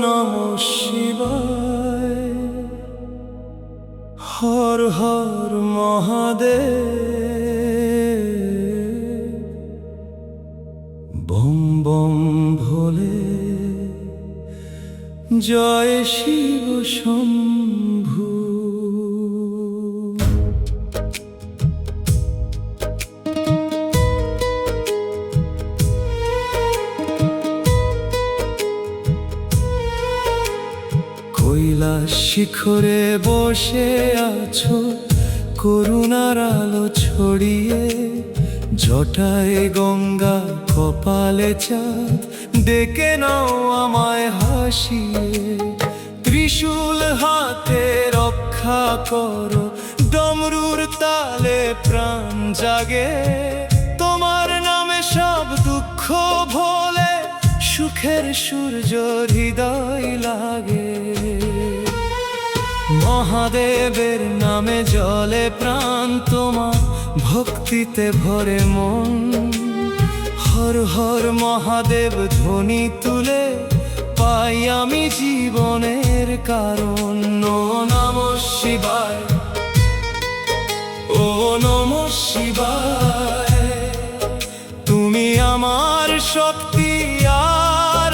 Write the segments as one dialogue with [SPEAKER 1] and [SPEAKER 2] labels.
[SPEAKER 1] নমঃ শিবায়, Har Har Mahadev, bomb bomb ভোলে, জয় শিব শম্ভু। কৈলাস শিখরে বসে আছো, করুণার আলো ছড়িয়ে, জটায় গঙ্গা কপালে চাঁদ, ডেকে নাও আমায় হাসিয়ে। ত্রিশূল হাতে রক্ষা করো, ডমরুর তালে প্রাণ জাগে, তোমার নামে সব দুঃখ ভোলে, সুখের সূর্য হৃদয় লাগে। মহাদেবের নামে জ্বলে প্রাণ, তোমার ভক্তিতে ভরে মন। হর হর মহাদেব ধ্বনি তুলে, পাই আমি জীবনের কারণ। ও নমঃ শিবায়, ও নমঃ শিবায়, তুমি আমার শক্তি আর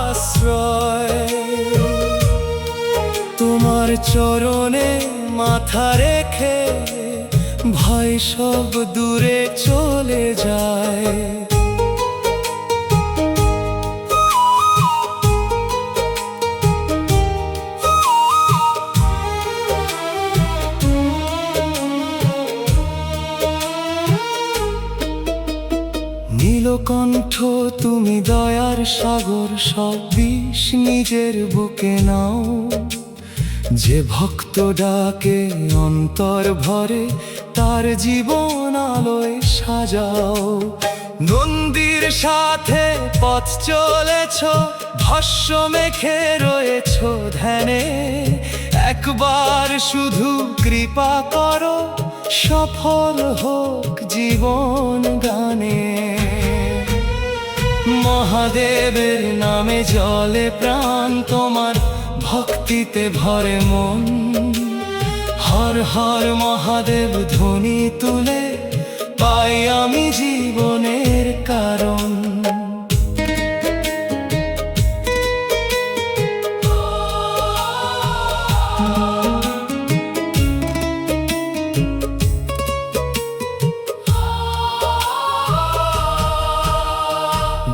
[SPEAKER 1] আশ্রয়। তোমার চরণে মাথা রেখে, ভয় সব দূরে চলে যায়। নীলকণ্ঠ তুমি দয়ার সাগর, সব বিষ নিজের বুকে নাও। যে ভক্ত ডাকে অন্তর ভরে, তার জীবন আলোয় সাজাও। নন্দীর সাথে পথ চলেছ, ভস্য মেখে রয়েছ ধ্যানে, একবার শুধু কৃপা করো, সফল হোক জীবন গানে। মহাদেবের নামে জ্বলে প্রাণ, তোমার ভক্তিতে ভরে মন। হর হর মহাদেব ধ্বনি তুলে, পাই আমি জীবনের কারণ।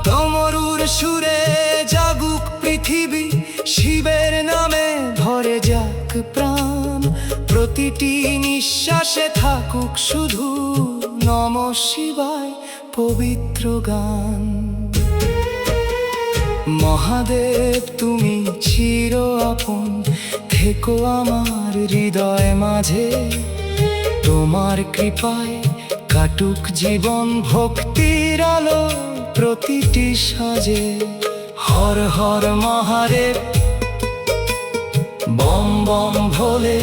[SPEAKER 1] ডমরুর সুরে জাগুক পৃথিবী, শিবের নামে ভরে যাক প্রাণ। প্রতিটি নিঃশ্বাসে থাকুক শুধু নমঃ শিবায় পবিত্র গান। মহাদেব তুমি চির আপন, থেকো আমার হৃদয় মাঝে। তোমার কৃপায় কাটুক জীবন ভক্তির আলো প্রতিটি সাজে। হর হর মহাদেব, বম বম ভোলে,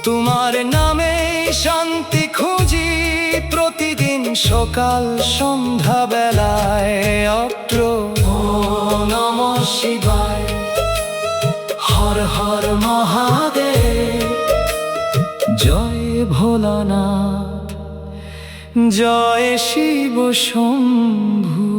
[SPEAKER 1] তোমার নামে শান্তি খুঁজি প্রতিদিন সকাল সন্ধ্যা বেলায়। অত্র ও নমঃ শিবায়, হর হর মহাদেব, জয় ভোলানাথ, জয় শিব শম্ভু।